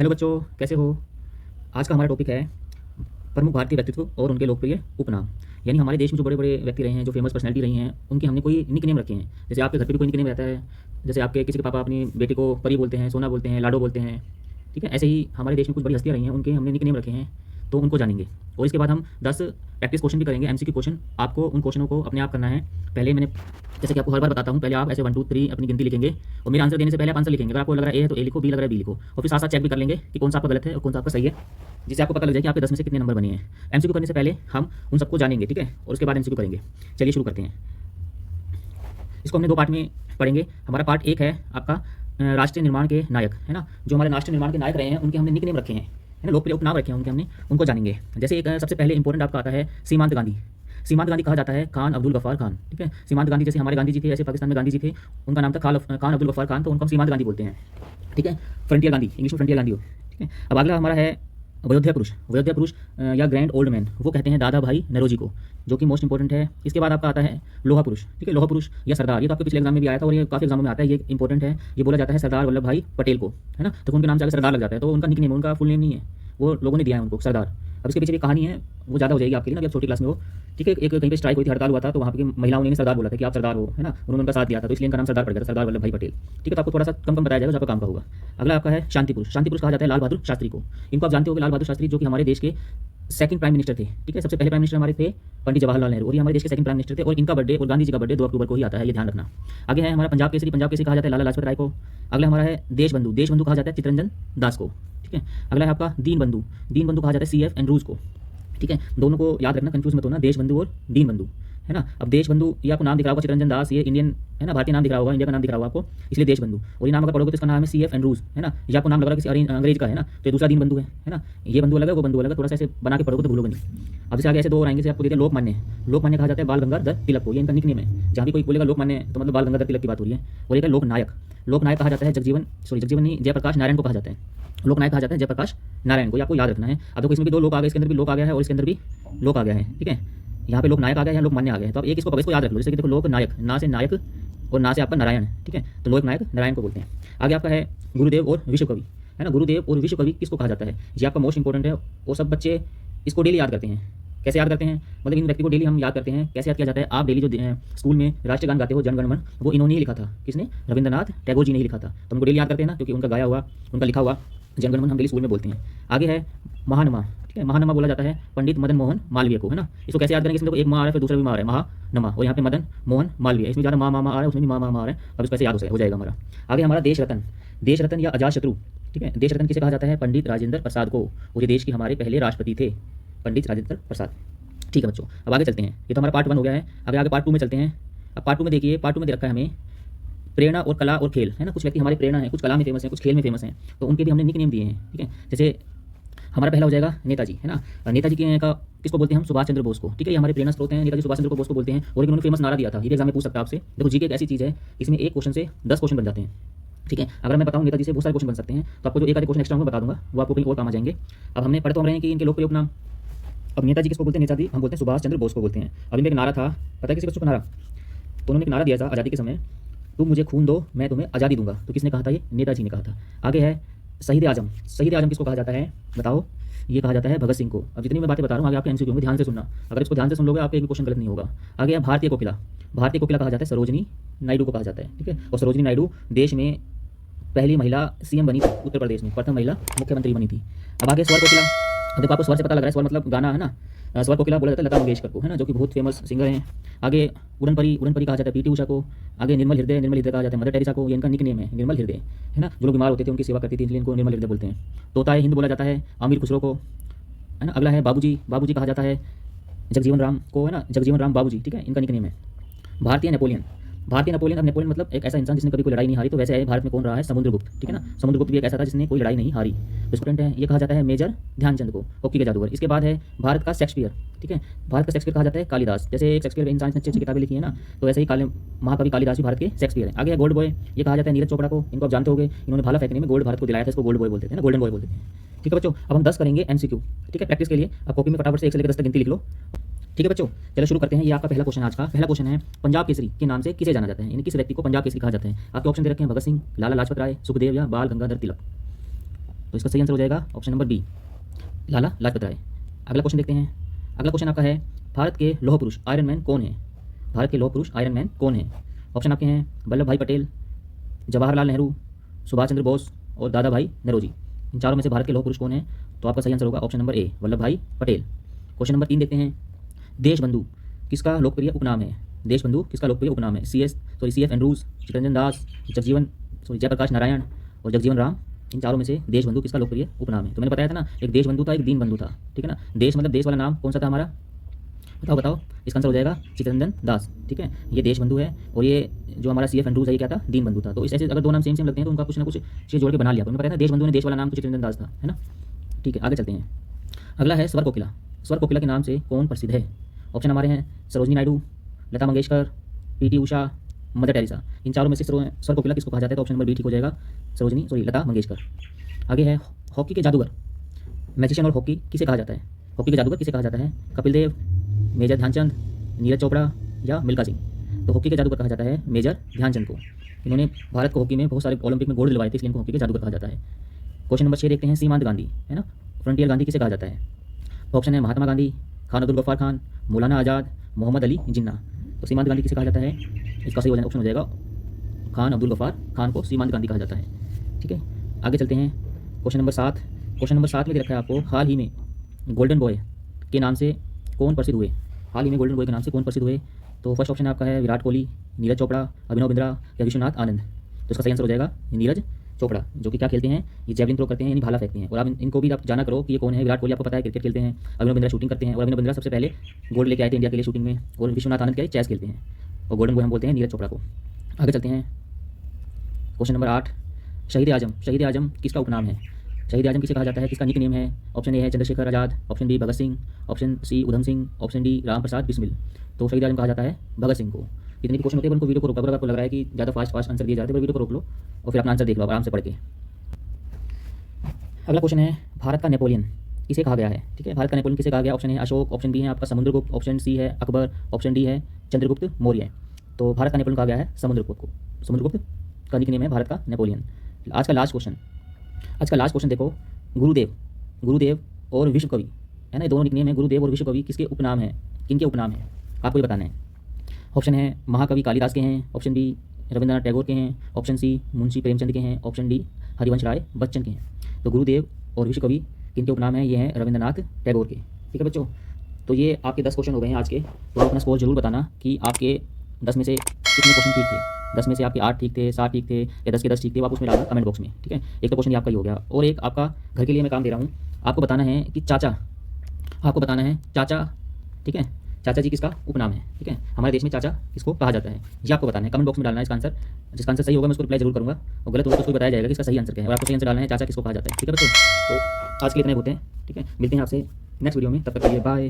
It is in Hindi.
हेलो बच्चों, कैसे हो। आज का हमारा टॉपिक है प्रमुख भारतीय व्यक्तित्व और उनके लोकप्रिय उपनाम। यानी हमारे देश में जो बड़े बड़े व्यक्ति रहे हैं, जो फेमस पर्सनैलिटी रही हैं, उनके हमने कोई निक नेम रखे हैं। जैसे आपके घर पे भी कोई निक नेम रहता है। जैसे आपके किसी के पापा अपनी बेटी को परी बोलते हैं, सोना बोलते हैं, लाडो बोलते हैं। ठीक है, ऐसे ही हमारे देश में कुछ बड़ी हस्तियाँ रही हैं, उनके हमने निक नेम रखे हैं। तो उनको जानेंगे और इसके बाद हम 10 प्रैक्टिस क्वेश्चन भी करेंगे, एमसीक्यू क्वेश्चन। आपको उन क्वेश्चनों को अपने आप करना है। पहले मैंने जैसे कि आपको हर बार बताता हूँ, पहले आप ऐसे 1 2 3 अपनी गिनती लिखेंगे और मेरे आंसर देने से पहले आप आंसर लिखेंगे। अगर आपको लग रहा है ए है तो ए लिखो, बी लग रहा है बी लिखो, और फिर साथ साथ चेक भी कर लेंगे कि कौन सा आपका गलत है और कौन सा आपका सही है, जिससे आपको पता लग जाए कि आपके 10 में से कितने नंबर बने हैं। एमसीक्यू करने से पहले हम उन सबको जानेंगे, ठीक है, और उसके बाद एमसीक्यू करेंगे। चलिए शुरू करते हैं। इसको हमने 2 पार्ट में पढ़ेंगे। हमारा पार्ट 1 है आपका राष्ट्रीय निर्माण के नायक, है ना। जो हमारे राष्ट्रीय निर्माण के नायक रहे हैं, उनके हमने निक नेम रखे हैं, है ना, लोकप्रिय उपनाम रखे हैं उनके हमने, उनको जानेंगे। जैसे एक सबसे पहले इंपॉर्टेंट आपका आता है सीमांत गांधी। सीमांत गांधी कहा जाता है खान अब्दुल गफ्फार खान, ठीक है। सीमांत गांधी जैसे हमारे गांधी जी थे, ऐसे पाकिस्तान में गांधी जी थे, उनका नाम था खान अब्दुल गफ्फार खान, तो उनको हम सीमांत गांधी बोलते हैं, ठीक है। फ्रंटियर गांधी, इंग्लिश में फ्रंटियर गांधी हो, ठीक है। अब अगला हमारा है वयोध्या पुरुष। वयोध्या पुरुष या ग्रैंड ओल्ड मैन, वो कहते हैं दादा भाई नरोजी को, जो कि मोस्ट इंपॉर्टेंट है। इसके बाद आपका आता है लोहा पुरुष, ठीक है। लोहा पुरुष या सरदार, ये तो आपके पिछले एग्जाम में भी आया था और ये काफी एग्जामों में आता है, ये इंपॉर्टेंट है। ये बोला जाता है सरदार वल्लभ भाई पटेल को, है ना। तो उनके नाम से अगर सरदार लग जाता है तो उनका निक नेम, उनका फुल नेम नहीं है, वो लोगों ने दिया है उनको सरदार। अब इसके पीछे भी कहानी है, वो ज़्यादा हो जाएगी आपके लिए ना, अभी आप छोटी क्लास में हो, ठीक है। एक कहीं पे स्ट्राइक हुई थी, हड़ताल हुआ था, तो वहाँ की महिलाओं ने सरदार बोला था कि आप सरदार हो, है ना। उन्होंने उनका साथ दिया था, तो इसलिए इनका नाम सरदार पड़ गया था, सरदार वल्लभ भाई पटेल, ठीक है। तो आपको थोड़ा सा कम कम बताया जाएगा जो आपका काम का होगा। अगला आपका है शांति पुरुष। शांति पुरुष कहा जाता है लाल बहादुर शास्त्री को। इनको आप जानते हो, लाल बहादुर शास्त्री जो कि हमारे देश के सेकंड प्राइम मिनिस्टर थे, ठीक है। सबसे पहले प्राइम मिनिस्टर हमारे थे पंडित जवाहरलाल नेहरू, और ये हमारे देश के सेकंड प्राइम मिनिस्टर थे। और इनका बर्थडे और गांधी जी का बर्थडे 2 अक्टूबर को ही आता है, ये ध्यान रखना। आगे है हमारा पंजाब केसरी। पंजाब केसरी कहा जाता है लाला लाजपत राय को। अगला हमारा है देश बंधु। देश बंधु कहा जाता है चित्तरंजन दास को, ठीक है। अगला है आपका दीन बंधु। दीन बंधु कहा जाता है CF एंड्रूज को, ठीक है। दोनों को याद रखना, कंफ्यूज मत होना, देश बंधु और दीन बंधु, है ना। अब देश बंधु, ये आपको नाम दिख रहा होगा चित्तरंजन दास, ये इंडियन, है ना, भारतीय नाम दिख रहा होगा, इंडिया का नाम दिख रहा होगा आपको, इसलिए देश बंधु। और ये नाम अगर पढ़ोगे तो इसका नाम है CF एंड्रूज, है ना। ये आपको नाम लग रहा है किसी अंग्रेज का, है ना, तो ये दूसरा दीन बंधु है ना। ये बंधु अलग है, वो बंधु अलग है, थोड़ा सा ऐसे बना के पढ़ोगे तो भूलोगे नहीं। अब जैसे आगे ऐसे 2 और आएंगे, जैसे आपको देते हैं लोकमान्य। लोकमान्य कहा जाता है बाल गंगाधर तिलक को, ये इनका निक नेम है। जहाँ भी कोई बोलेगा लोकमान्य तो मतलब बाल गंगाधर तिलक की बात हो रही है। और एक है लोकनायक। लोकनायक कहा जाता है जगजीवन नहीं, जयप्रकाश नारायण को कहा जाता है। लोकनायक कहा जाता है जयप्रकाश नारायण को, ये आपको याद रखना है। अब देखो इसमें भी 2 लोक आ गए, इसके अंदर भी लोक आ गया है और इसके अंदर भी लोक आ गया है, ठीक है। यहाँ पे लोकनायक आ गया है, लोकमान्य आ गया है, तो आप एक इसको याद रख लो। जैसे कि देखो लोकनायक, ना से नायक और ना से आपका नारायण, ठीक है, तो लोकनायक नारायण को बोलते हैं। आगे आपका है गुरुदेव और विश्व कवि, है ना। गुरुदेव और विश्व कवि किसको कहा जाता है, ये आपका मोस्ट इंपॉर्टेंट है। वो सब बच्चे इसको डेली याद करते हैं। कैसे याद करते हैं, मतलब इन व्यक्ति को डेली हम याद करते हैं। कैसे याद किया जाता है, आप डेली जो स्कूल में राष्ट्रीय गान गाते हो जन गण मन, वो इन्होंने ही लिखा था। किसने, रविंद्रनाथ टैगोर जी ने ही लिखा था। तो उनको डेली याद करते हैं ना, क्योंकि उनका गाया हुआ, उनका लिखा हुआ जन गण मन हम डेली स्कूल में बोलते हैं। आगे है महानमा, ठीक है। महानमा बोला जाता है पंडित मदन मोहन मालवीय को, है ना। इसको कैसे याद करेंगे, इसमें एक माँ आ रहा है, फिर दूसरा भी माँ आ रहा है, महानमा, और यहाँ पे मदन मोहन मालवीय, इसमें ज़्यादा माँ आ रहा है, उसमें भी माँ आ रहा है। अब इसको ऐसे याद हो जाएगा हमारा। आगे हमारा देश रत्न। देश रत्न या अजात शत्रु, ठीक है। देश रत्न किसे कहा जाता है, पंडित राजेंद्र प्रसाद को, और ये देश के हमारे पहले राष्ट्रपति थे, पंडित राजेंद्र प्रसाद, ठीक है बच्चों। अब आगे चलते हैं, ये तो हमारा पार्ट 1 हो गया है। अब आगे पार्ट 2 में चलते हैं। अब पार्ट 2 में देखिए, पार्ट 2 में दे रखा है हमें प्रेरणा और कला और खेल, है ना। कुछ व्यक्ति हमारे प्रेरणा है, कुछ कला में फेमस है, कुछ खेल में फेमस है, तो उनके भी हमने निक नेम दिए हैं, ठीक है। जैसे हमारा पहला हो जाएगा नेताजी, है ना। नेताजी का किसको बोलते हैं हम, सुभाष चंद्र बोस को, ठीक है। ये हमारे प्रेरणा स्रोत हैं, नेताजी सुभाष चंद्र बोस को बोलते हैं। और उन्होंने फेमस नारा दिया था, ये एग्जाम में पूछ सकता है आपसे। देखो जीके एक ऐसी चीज़ है, इसमें एक क्वेश्चन से 10 क्वेश्चन बन जाते हैं, ठीक है। अगर मैं बताऊँ नेताजी से बहुत सारे क्वेश्चन बन सकते हैं, तो आपको जो एक आधे क्वेश्चन एक्स्ट्रा मैं बता दूंगा, वो आपको कहीं और काम आ जाएंगे। अब हमने पढ़ते रहे हैं कि इनके लोकप्रिय उपनाम। अब नेताजी किसको बोलते हैं, नेताजी हम बोलते हैं सुभाष चंद्र बोस को बोलते हैं। अब इनका एक नारा था, पता है किसी बच्चों को नारा, तो उन्होंने एक नारा दिया था आज़ादी के समय, तुम मुझे खून दो मैं तुम्हें आज़ादी दूंगा। तो किसने कहा था, ये नेताजी ने कहा था। आगे है शहीद आजम। शहीद आजम किसको कहा जाता है बताओ, ये कहा जाता है भगत सिंह को। अब जितनी मैं बातें बता रहा हूँ आगे आपके एमसीक्यू होंगे, ध्यान से सुनना। अगर इसको ध्यान से सुन लोगे आपका एक भी क्वेश्चन गलत नहीं होगा। आगे है भारतीय कोकिला। भारतीय कोकिला कहा जाता है सरोजिनी नायडू को कहा जाता है, ठीक है। और सरोजिनी नायडू देश में पहली महिला CM बनी थी, उत्तर प्रदेश में प्रथम महिला मुख्यमंत्री बनी थी। अब आगे स्वर कोकिला। अब देखो आपको स्वर से पता लग रहा है, स्वर मतलब गाना, है ना। स्वर कोकिला बोला जाता है लता मंगेशकर को, है ना, जो कि बहुत फेमस सिंगर हैं। आगे उड़न परी कहा जाता है PT उषा को। आगे निर्मल हृदय कहा जाता है मदर टेरेसा को, ये इनका निक नेम है निर्मल हृदय, है ना। जो लोग बीमार होते थे उनकी सेवा करती थी, इसलिए इनको निर्मल हृदय बोलते हैं। तोता हिंद बोला जाता है अमीर खुसरो को, है ना। अगला है बाबूजी कहा जाता है जगजीवन राम को, है ना, जगजीवन राम बाबूजी, ठीक है, इनका निक नेम है। भारतीय नेपोलियन। अब नेपोलियन मतलब एक ऐसा इंसान जिसने कभी कोई लड़ाई नहीं हारी, तो वैसे है भारत में कौन रहा है, समुद्रगुप्त, ठीक है ना। समुद्रगुप्त भी एक ऐसा था जिसने कोई लड़ाई नहीं हारी। स्टूडेंट है, ये कहा जाता है मेजर ध्यानचंद को, हॉकी के जादूगर। इसके बाद है भारत का शेक्सपियर, ठीक है। भारत का शेक्सपियर कहा जाता है कालिदास। जैसे एक शेक्सपियर इंसान ने अच्छी किताबें लिखी है ना, तो वैसे ही महाकवि कालिदास भी भारत के शेक्सपियर है। आगे है गोल्ड बॉय। ये कहा जाता है नीरज चोपड़ा को, इनको आप जानते होंगे, इन्होंने भाला फेंकने में गोल्ड भारत को दिलाया था, इसको गोल्ड बॉय बोलते थे ना, गोल्डन बॉय बोलते थे, ठीक है बच्चों। अब हम 10 करेंगे MCQ, ठीक है, प्रैक्टिस के लिए। आप कॉपी में फटाफट से 1 से लेकर 10 तक गिनती लिख लो, ठीक है बच्चों। चलो शुरू करते हैं। ये आपका पहला क्वेश्चन, आज का पहला क्वेश्चन है पंजाब केसरी के नाम से किसे जाना जाता है, यानी किस व्यक्ति को पंजाब केसरी कहा जाता है। आपके ऑप्शन दे रखे हैं भगत सिंह, लाला लाजपत राय, सुखदेव या बाल गंगाधर तिलक। तो इसका सही आंसर हो जाएगा option number B, Lala Lajpat Rai. अगला क्वेश्चन देखते हैं। अगला क्वेश्चन आपका है, भारत के लौह पुरुष आयरन मैन कौन है? भारत के लौह पुरुष आयरन मैन कौन है? ऑप्शन आपके हैं वल्लभ भाई पटेल, जवाहरलाल नेहरू, सुभाष चंद्र बोस और दादा भाई नौरोजी। इन चारों में से भारत के लौह पुरुष कौन है? तो आपका सही आंसर होगा ऑप्शन नंबर ए, वल्लभ भाई पटेल। क्वेश्चन नंबर 3 देखते हैं। देशबंधु किसका लोकप्रिय उपनाम है? देशबंधु किसका लोकप्रिय उपनाम है? CF एंड्रूज, चित्तरंजन दास, जयप्रकाश नारायण और जगजीवन राम। इन चारों में से देशबंधु किसका लोकप्रिय उपनाम है? तो मैंने बताया था ना, एक देशबंधु था, एक दीनबंधु था, ठीक है ना। देश मतलब देश वाला नाम कौन सा था हमारा? बताओ। इसका आंसर हो जाएगा चित्तरंजन दास, ठीक है। ये देशबंधु है और ये जो हमारा CF एंड्रूज है ये क्या था? दीनबंधु था। तो इस ऐसे अगर दो नाम सेम लगते हैं तो उनका कुछ ना कुछ चीज़ जोड़ के बना लिया। तो मैंने बताया था देशबंधु ने देश वाला नाम तो चित्तरंजन दास था, है ना। ठीक है, आगे चलते हैं। अगला है स्वर कोकिला। स्वर कोकिला के नाम से कौन प्रसिद्ध है? ऑप्शन हमारे हैं Sarojini Naidu, Lata Mangeshkar, PT Usha, mother Teresa. इन चारों में से स्वर कोकिला किसको कहा जाता है? तो ऑप्शन नंबर बी ठीक हो जाएगा, लता मंगेशकर। आगे है हॉकी के जादूगर। मैजिशियन और हॉकी किसे कहा जाता है? हॉकी के जादूगर किसे कहा जाता है? कपिल देव, मेजर ध्यानचंद, नीरज चोपड़ा या मिल्खा सिंह। तो हॉकी के जादूगर कहा जाता है मेजर ध्यानचंद को। इन्होंने भारत को हॉकी में बहुत सारे ओलंपिक में गोल्ड दिलवाए थे, इसलिए इनको हॉकी के जादूगर कहा जाता है। क्वेश्चन नंबर 6 देखते हैं। सीमांत गांधी, है ना, फ्रंटियर गांधी किसे कहा जाता है? ऑप्शन है महात्मा गांधी, खान अब्दुल गफ्फार खान, मौलाना आज़ाद, मोहम्मद अली जिन्ना। तो सीमांत गांधी किसे कहा जाता है? इसका सही ऑप्शन हो जाएगा खान अब्दुल गफ्फार खान को सीमांत गांधी कहा जाता है, ठीक है। आगे चलते हैं। Question number 7। क्वेश्चन नंबर 7 में दे रखा है आपको, हाल ही में गोल्डन बॉय के नाम से कौन प्रसिद्ध हुए? हाल ही में गोल्डन बॉय के नाम से कौन प्रसिद्ध हुए? तो फर्स्ट ऑप्शन आपका है विराट कोहली, नीरज चोपड़ा, अभिनव बिंद्रा या विश्वनाथ आनंद। तो इसका सही आंसर हो जाएगा नीरज चोपड़ा, जो कि क्या खेलते हैं? ये जेवलिन थ्रो करते हैं, यानी भाला फेंकते हैं। और आप इनको भी आप जाना करो कि ये कौन है। विराट कोहली आपको पता है क्रिकेट खेलते हैं, अभिनव बिंद्रा शूटिंग करते हैं, और अभिनव बिंद्रा सबसे पहले गोल्ड लेके आए थे इंडिया के लिए शूटिंग में, और विश्वनाथ आनंद क्या है? चेस खेलते हैं। और गोल्डन बॉय हम बोलते हैं नीरज चोपड़ा को। आगे चलते हैं। Question number 8। शहीद आजम। शहीद आजम किसका उपनाम है? शहीद आजम किसे कहा जाता है? किसका निक नेम है? ऑप्शन ए है Chandrashekhar Azad, option B Bhagat Singh, option C Udham Singh, option D Ram Prasad Bismil. तो शहीद आजम कहा जाता है भगत सिंह को। जितने भी क्वेश्चन होते हैं उनको वीडियो को रोका, अगर आपको लग रहा है कि ज़्यादा फास्ट आंसर दिए जाते हैं, वीडियो को रोक लो और फिर अपना आंसर देख लो आराम से पढ़ के। अगला क्वेश्चन है, भारत का नेपोलियन किसे कहा गया है? ठीक है, भारत का नेपोलियन किसे कहा गया? ऑप्शन है अशोक, ऑप्शन बी है आपका समुद्रगुप्त, ऑप्शन सी है अकबर, ऑप्शन डी है चंद्रगुप्त मौर्य। तो भारत का नेपोलियन कहा गया है समुद्रगुप्त को। समुद्रगुप्त का निक नेम है भारत का नेपोलियन। आज का लास्ट क्वेश्चन देखो, गुरुदेव और विश्व कवि, है ना, दोनों निक नेम है। गुरुदेव और विश्व कवि किसके उपनाम है? किनके उपनाम है आपको ये बताना है। ऑप्शन है महाकवि कालिदास के हैं, ऑप्शन बी रविंद्रनाथ टैगोर के हैं, ऑप्शन सी मुंशी प्रेमचंद के हैं, ऑप्शन डी हरिवंश राय बच्चन के हैं। तो गुरुदेव और विश्व कवि किनके उपनाम हैं? ये हैं रविंद्रनाथ टैगोर के, ठीक है बच्चों। तो ये आपके 10 क्वेश्चन हो गए हैं आज के। तो आप अपना स्कोर जरूर बताना कि आपके 10 में से कितने क्वेश्चन ठीक थे। 10 में से आपके 8 ठीक थे, 7 ठीक थे या 10 के 10 ठीक थे, वो आप उसमें डालना कमेंट बॉक्स में, ठीक है। एक तो क्वेश्चन आपका ही हो गया, और एक आपका घर के लिए मैं काम दे रहा हूँ। आपको बताना है कि चाचा, ठीक है, चाचा जी किसका उपनाम है? ठीक है, हमारे देश में चाचा किसको कहा जाता है, ये आपको बताना है। कमेंट बॉक्स में डालना है इसका आंसर। जिसका आंसर सही होगा मैं उसको रिप्लाई जरूर करूँगा, और गलत होगा तो उसको बताया जाएगा कि इसका सही आंसर क्या है। और आपको सही आंसर डालना है चाचा किसको कहा जाता है, ठीक है बच्चों। तो आज के लिए इतने होते हैं, ठीक है। मिलते हैं आपसे नेक्स्ट वीडियो में, तब तक के लिए बाय।